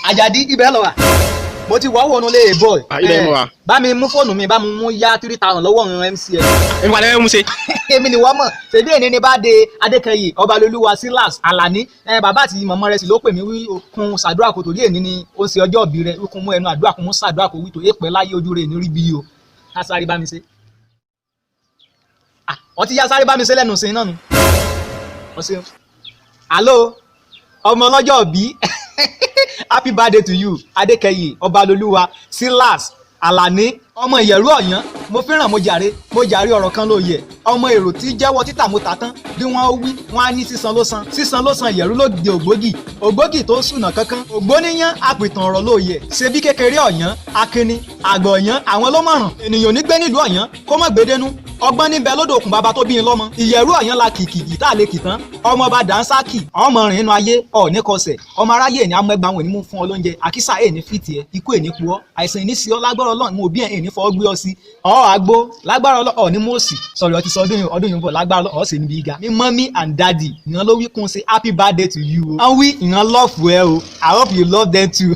Àjàdí ibẹ̀ lọ wà mo ti wọ́ wọnú lé boy ilẹ̀ mọ̀ wá. bá mi mú fóònù mi bá mi mú yá 3,000 lọ́wọ́ ọ̀run MCL. èmi wà lẹ́yìn mú ṣe. èmi ni wọ́n mọ̀ ṣèdí èní ni bá de Adékẹyè Ọbalolúwa Silas Alani bàbá àti mọ̀mọ́ rẹ̀ sì ló pè mí wí okun ṣàdúrà kò torí èní ni ó ṣe ọjọ́ ìbí rẹ̀ okun mú ẹnu àdúrà kò mú ṣàdúrà kò wí tó èpè láyé ojú rẹ̀ ní rí bí o ká sáré bá mi ṣe. ọtí yá sáré bá mi ṣe lẹ́nu ṣe náà nu. Hello ọmọ ọlọ́jọ́ bí happy birthday to you Adékẹyè Ọbalolúwa Silas Alani ọmọ Ìyẹ̀rú Ọ̀yán mo fẹ́ràn mo jàre ọ̀rọ̀ kan lóye ọmọ èrò tí jẹ́wọ́ títà mo tà tán bí wọ́n wí wọ́n á ní sísan ló san Ìyẹ̀rú ló di ògbógì tó sùnà kankan ògbóníyàn àpìtàn ọ̀rọ̀ lóye ṣe bí kékeré Ọ̀yán akínní àgbà Ọ̀yán àwọn ló mọ̀ràn ènìyàn ní gbé nílùú Ọ̀yán kó mọ̀ gbédénú ọgbọ́n níbẹ̀ lódò òkun bàbá tó bí i lọ́mọ Ìyẹ̀rú Ọ̀yán la kìkì ìta lè kì tán ọmọ ọba dànsákì ọmọ rìn inú ayé ọ̀ọ́nì kọsẹ̀ ọmọ aráyé ní amẹ́gbàá wọn ní mú fún ọ lóúnjẹ àkísà ẹ̀ ní fìtì ẹ ikú ẹ̀ ní pu ọ́ àìsàn ìní sí ọ lágbára Ọlọ́run mo bí ẹ̀ ní fọwọ́ gbé ọ sí ọ̀ àgbo lágbára Ọlọ́run ní mọ́ọ̀sì sọ̀rọ̀ ọtí sọ ọdún yìí bọ̀ lágbára Ọlọ́run ọ̀sẹ̀ níbi ìga mi mommy and daddy ìran ló wí kún sí happy birthday to you o wọ́n wí ìran love ẹ o I hope you love them too.